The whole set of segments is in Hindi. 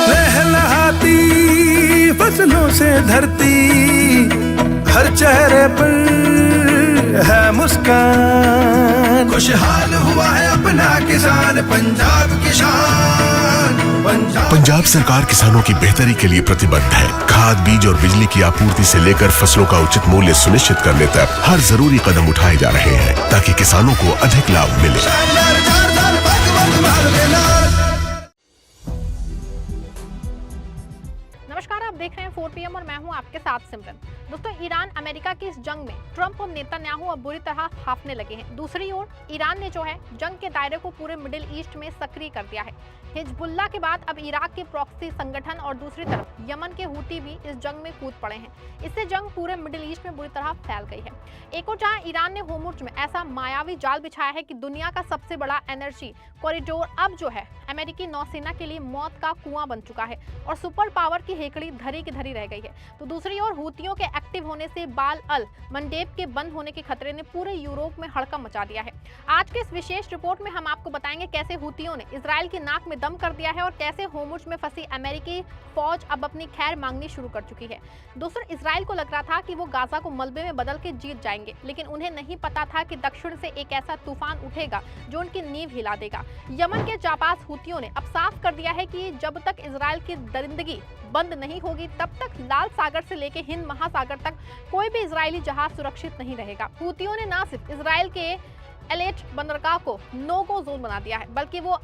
लहलहाती फसलों से धरती, हर चेहरे पर है मुस्कान, खुशहाल हुआ है अपना किसान, पंजाब किसान। पंजाब सरकार किसानों की बेहतरी के लिए प्रतिबद्ध है। खाद, बीज और बिजली की आपूर्ति से लेकर फसलों का उचित मूल्य सुनिश्चित करने तक हर जरूरी कदम उठाए जा रहे हैं ताकि किसानों को अधिक लाभ मिले। नमस्कार, आप देख रहे हैं 4 PM और मैं हूं आपके साथ सिमरन। दोस्तों, ईरान अमेरिका की इस जंग में ट्रंप और नेतन्याहू अब बुरी तरह हाफने लगे हैं। दूसरी ओर ईरान ने जो है जंग के दायरे को पूरे मिडिल ईस्ट में सक्रिय कर दिया है। हिजबुल्लाह के बाद अब इराक के प्रॉक्सी संगठन और दूसरी तरफ यमन के हूती भी इस जंग में कूद पड़े हैं। इससे जंग पूरे मिडिल ईस्ट में बुरी तरह फैल गई है। एक और जहां ईरान ने होर्मुज में ऐसा मायावी जाल बिछाया है कि दुनिया का सबसे बड़ा एनर्जी कॉरिडोर अब जो है अमेरिकी नौसेना के लिए मौत का कुआं बन चुका है और सुपर पावर की हेकड़ी धरी की धरी रह गई है। तो दूसरी ओर हूतियों के एक्टिव होने से बाल अल मंडेब के बंद होने के खतरे ने पूरे यूरोप में हड़कंप मचा दिया है। आज के इस विशेष रिपोर्ट में हम आपको बताएंगे कैसे हूतियों ने इजराइल की नाक में दम कर दिया है और कैसे होर्मुज में फंसी अमेरिकी फौज अब अपनी खैर मांगनी शुरू कर चुकी है। दोस्तों, इजराइल को लग रहा था कि वो गाजा को मलबे में बदल के जीत जाएंगे, लेकिन उन्हें नहीं पता था कि दक्षिण से एक ऐसा तूफान उठेगा जो उनकी नींव हिला देगा। यमन के जाबाज हूतियों ने अब साफ कर दिया है कि जब तक इजराइल की दरिंदगी बंद नहीं होगी तब तक लाल सागर से लेकर हिंद महासागर तक कोई भी इजरायली जहाज सुरक्षित नहीं रहेगा। हूतियों ने न सिर्फ इजराइल के एलेट बंदरगाह को नो गो जोन बना दिया है, बल्कि वो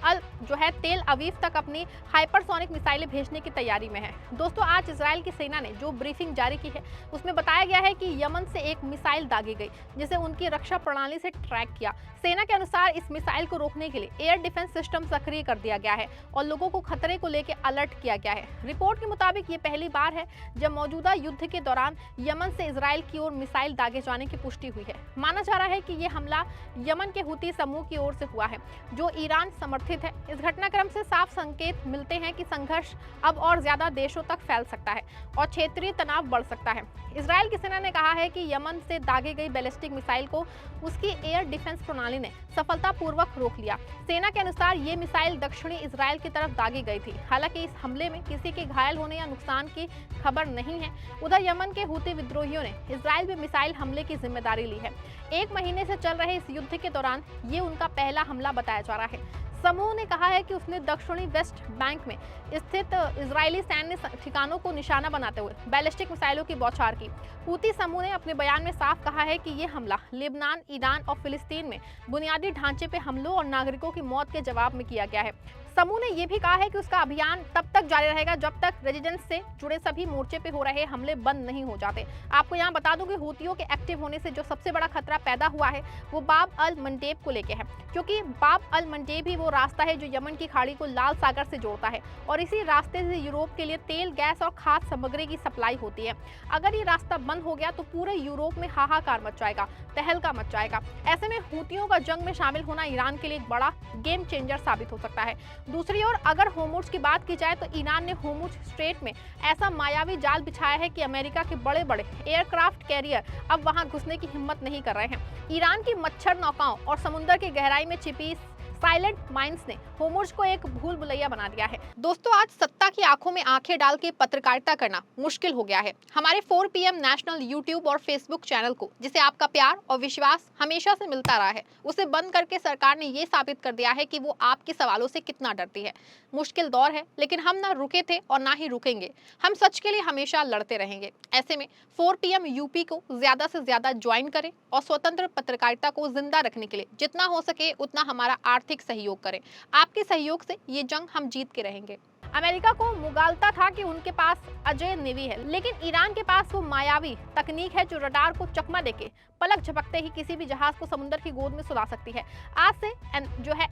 तेल अवीव तक अपनी हाइपरसोनिक मिसाइलें भेजने की तैयारी में है। दोस्तों, आज इजराइल की सेना ने जो ब्रीफिंग जारी की है उसमें बताया गया है कि यमन से एक मिसाइल दागी गई जिसे उनकी रक्षा प्रणाली से ट्रैक किया। सेना के अनुसार इस मिसाइल को रोकने के लिए एयर डिफेंस सिस्टम सक्रिय कर दिया गया है और लोगों को खतरे को लेकर अलर्ट किया गया है। रिपोर्ट के मुताबिक ये पहली बार है जब मौजूदा युद्ध के दौरान यमन से इजराइल की ओर मिसाइल दागे जाने की पुष्टि हुई है। माना जा रहा है कि ये हमला यमन के हूती समूह की ओर से हुआ है जो ईरान समर्थित है। इस घटनाक्रम से साफ संकेत मिलते हैं कि संघर्ष अब और ज्यादा देशों तक फैल सकता है और क्षेत्रीय तनाव बढ़ सकता है। इजराइल की सेना ने कहा है कि यमन से दागी गई बैलिस्टिक मिसाइल को उसकी एयर डिफेंस प्रणाली ने सफलतापूर्वक रोक लिया। सेना के अनुसार ये मिसाइल दक्षिणी इजराइल की तरफ दागी गई थी। हालांकि इस हमले में किसी के घायल होने या नुकसान की खबर नहीं है। उधर यमन के हूती विद्रोहियों ने इजराइल में मिसाइल हमले की जिम्मेदारी ली है। 1 महीने से चल रहे इस युद्ध के दौरान ये उनका पहला हमला बताया जा रहा है। समूह ने कहा है कि उसने दक्षिणी वेस्ट बैंक में स्थित इजरायली सैन्य ठिकानों को निशाना बनाते हुए बैलिस्टिक मिसाइलों की बौछार की। हूती समूह ने अपने बयान में साफ कहा है कि ये हमला लेबनान, ईरान और फिलिस्तीन में बुनियादी ढांचे पे हमलों और नागरिकों की मौत के जवाब में किया गया है। समूह ने यह भी कहा है कि उसका अभियान तब तक जारी रहेगा जब तक रेजिडेंस से जुड़े सभी मोर्चे पे हो रहे हमले बंद नहीं हो जाते। आपको यहाँ बता दूं कि हूतियों के एक्टिव होने से जो सबसे बड़ा खतरा पैदा हुआ है वो बाब अल मंडेब को लेके है, क्योंकि बाब अल मंडेब ही वो रास्ता है जो यमन की खाड़ी को लाल सागर से जोड़ता है और इसी रास्ते से यूरोप के लिए तेल, गैस और खाद्य सामग्री की सप्लाई होती है। अगर ये रास्ता बंद हो गया तो पूरे यूरोप में हाहाकार मच जाएगा, तहलका मच जाएगा। ऐसे में हूतियों का जंग में शामिल होना ईरान के लिए एक बड़ा गेम चेंजर साबित हो सकता है। दूसरी ओर अगर होर्मुज की बात की जाए तो ईरान ने होर्मुज स्ट्रेट में ऐसा मायावी जाल बिछाया है कि अमेरिका के बड़े बड़े एयरक्राफ्ट कैरियर अब वहां घुसने की हिम्मत नहीं कर रहे हैं। ईरान की मच्छर नौकाओं और समुद्र की गहराई में छिपी साइलेंट माइंस ने होर्मुज को एक भूल भुलैया बना दिया है। दोस्तों, आज सत्ता की आंखों में आंखें डाल के पत्रकारिता करना मुश्किल हो गया है। हमारे 4 PM नेशनल यूट्यूब और फेसबुक चैनल को, जिसे आपका प्यार और विश्वास हमेशा से मिलता रहा है, उसे बंद करके सरकार ने ये साबित कर दिया है कि वो आपके सवालों से कितना डरती है। मुश्किल दौर है, लेकिन हम ना रुके थे और ना ही रुकेंगे। हम सच के लिए हमेशा लड़ते रहेंगे। ऐसे में 4 PM यूपी को ज्यादा से ज्यादा ज्वाइन करें और स्वतंत्र पत्रकारिता को जिंदा रखने के लिए जितना हो सके उतना हमारा आर्थिक सहयोग करें। आपके सहयोग से ये जंग हम जीत के रहेंगे। अमेरिका को मुगालता था कि उनके पास अजय नेवी है, लेकिन ईरान के पास वो मायावी तकनीक है जो रडार को चकमा देके पलक झपकते ही किसी भी जहाज को समुद्र की गोद में सुला सकती है। आज से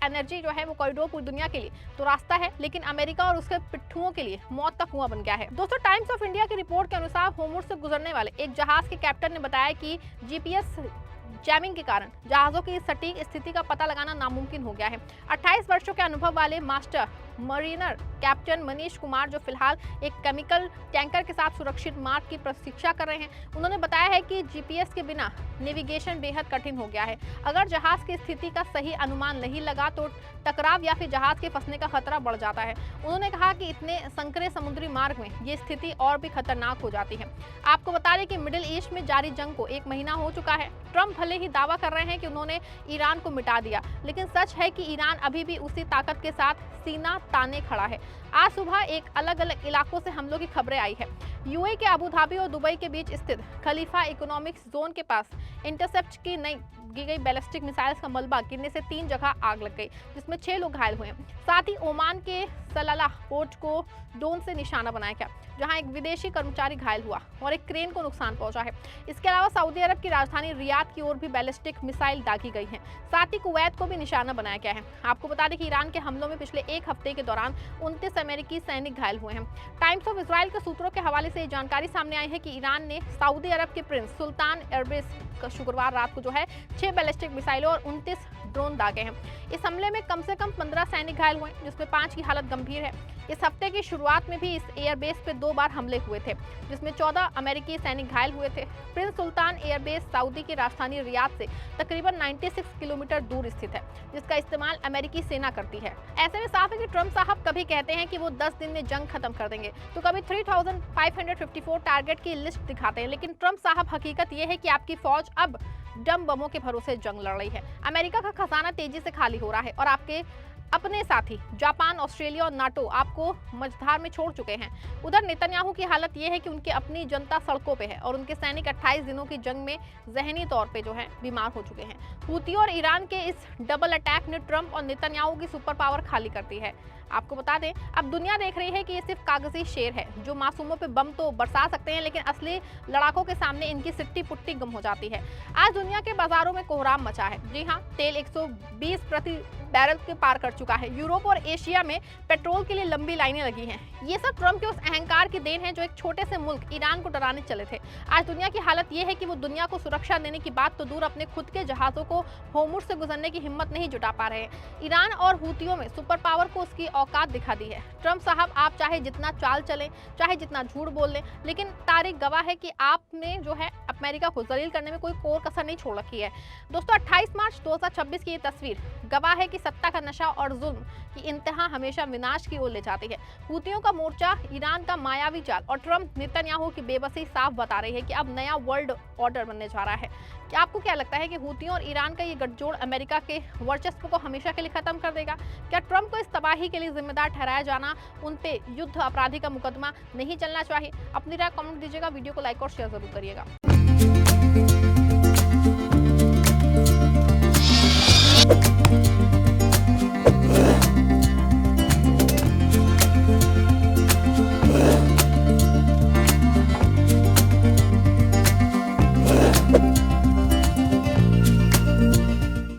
एनर्जी वो कॉरिडोर पूरी दुनिया के लिए तो रास्ता है, लेकिन अमेरिका और उसके पिट्ठुओं के लिए मौत का कुआं बन गया है। दोस्तों, टाइम्स ऑफ इंडिया की रिपोर्ट के अनुसार होर्मुज से गुजरने वाले एक जहाज के कैप्टन ने बताया कि GPS जैमिंग के कारण जहाजों की सटीक स्थिति का पता लगाना नामुमकिन हो गया है। 28 वर्षों के अनुभव वाले master Mariner captain Manish Kumar, जो फिलहाल एक केमिकल टैंकर के साथ सुरक्षित मार्ग की प्रतीक्षा कर रहे हैं, उन्होंने बताया है कि जीपीएस के बिना नेविगेशन बेहद कठिन हो गया है। अगर जहाज की स्थिति का सही अनुमान नहीं लगा तो टकराव या फिर जहाज के फंसने का खतरा बढ़ जाता है। उन्होंने कहा कि इतने संकरे समुद्री मार्ग में ये स्थिति और भी खतरनाक हो जाती है। आपको बता दें कि मिडिल ईस्ट में जारी जंग को 1 महीना हो चुका है। ट्रंप भले ही दावा कर रहे हैं कि उन्होंने ईरान को मिटा दिया, लेकिन सच है कि ईरान अभी भी उसी ताकत के साथ सीना ताने खड़ा है। आज सुबह एक अलग अलग इलाकों से हमलों की खबरें आई है। यूएई के अबू धाबी और दुबई के बीच स्थित खलीफा इकोनॉमिक जोन के पास इंटरसेप्ट की गई बैलिस्टिक मिसाइल्स का मलबा गिरने से 3 जगह आग लग गई, जिसमें 6 लोग घायल हुए हैं। साथ ही ओमान के सलाला पोर्ट को ड्रोन से निशाना बनाया गया, जहां एक विदेशी कर्मचारी घायल हुआ और एक क्रेन को नुकसान पहुंचा है। इसके अलावा सऊदी अरब की राजधानी रियाद की ओर भी बैलिस्टिक मिसाइल दागी गई है। साथ ही कुवैत को भी निशाना बनाया गया है। आपको बता दें कि ईरान के हमलों में पिछले 1 हफ्ते के दौरान 29 अमेरिकी सैनिक घायल हुए हैं। टाइम्स ऑफ इजराइल के सूत्रों के हवाले से जानकारी सामने आई है कि ईरान ने सऊदी अरब के प्रिंस सुल्तान एयरबेस का शुक्रवार रात को 6 बैलिस्टिक मिसाइलों और 29 ड्रोन दागे हैं। इस हमले में कम से कम 15 सैनिक घायल हुए, जिसमें 5 की हालत गंभीर है। इस हफ्ते की शुरुआत में भी इस एयरबेस पे 2 बार हमले हुए थे, जिसमें 14 अमेरिकी सैनिक घायल हुए थे। प्रिंस सुल्तान एयरबेस सऊदी की राजधानी रियाद से तकरीबन 96 किलोमीटर दूर स्थित है, जिसका इस्तेमाल अमेरिकी सेना करती है। ऐसे में साफ है कि ट्रंप साहब कभी कहते हैं कि वो 10 दिन में जंग खत्म कर देंगे, तो कभी 3554 टारगेट की लिस्ट दिखाते हैं। लेकिन ट्रंप साहब, हकीकत ये है कि आपकी फौज अब डम बमों के भरोसे जंग लड़ रही है। अमेरिका का खजाना तेजी से खाली हो रहा है और आपके अपने साथी जापान, ऑस्ट्रेलिया और नाटो आपको मझधार में छोड़ चुके हैं। उधर नेतन्याहू की हालत यह है कि उनकी अपनी जनता सड़कों पे है और उनके सैनिक 28 दिनों की जंग में जहनी तौर पे बीमार हो चुके हैं। हूती और ईरान के इस डबल अटैक ने ट्रंप और नेतन्याहू की सुपर पावर खाली कर दी है। आपको बता दें, अब दुनिया देख रही है कि ये सिर्फ कागजी शेर है जो मासूमों पे बम तो बरसा सकते हैं, लेकिन असली लड़ाकों के सामने इनकी सिट्टी पुट्टी गुम हो जाती है। आज दुनिया के बाजारों में कोहराम मचा है। जी हाँ, तेल 120 प्रति बैरल के पार कर चुका है। यूरोप और एशिया में पेट्रोल के लिए लंबी लाइनें लगी हैं। ये सब ट्रंप के उस अहंकार की देन है जो एक छोटे से मुल्क ईरान को डराने चले थे। आज दुनिया की हालत ये है कि वो दुनिया को सुरक्षा देने की बात तो दूर, अपने खुद के जहाजों को होर्मुज से गुजरने की हिम्मत नहीं जुटा पा रहे हैं। ईरान और हूतियों में सुपर पावर को उसकी औकात दिखा दी है। ट्रंप साहब, आप चाहे जितना चाल चलें, चाहे जितना झूठ बोल लें, लेकिन तारीख गवाह है कि आपने अमेरिका को जलील करने में कोई कोर कसर नहीं छोड़ रखी है। दोस्तों, 28 मार्च 2026 की ये तस्वीर गवाह है कि सत्ता का नशा और जुल्म की इंतहा हमेशा विनाश की ओर ले जाती है। हूतियों का मोर्चा, ईरान का मायावी चाल और ट्रंप नेतन्याहू की बेबसी साफ बता रही है कि अब नया वर्ल्ड ऑर्डर बनने जा रहा है। क्या आपको क्या लगता है कि हूतियों और ईरान का ये गठजोड़ अमेरिका के वर्चस्व को हमेशा के लिए खत्म कर देगा? क्या ट्रंप को इस तबाही के लिए जिम्मेदार ठहराया जाना उन पे युद्ध अपराधी का मुकदमा नहीं चलना चाहिए? अपनी राय कमेंट दीजिएगा, वीडियो को लाइक और शेयर जरूर करिएगा।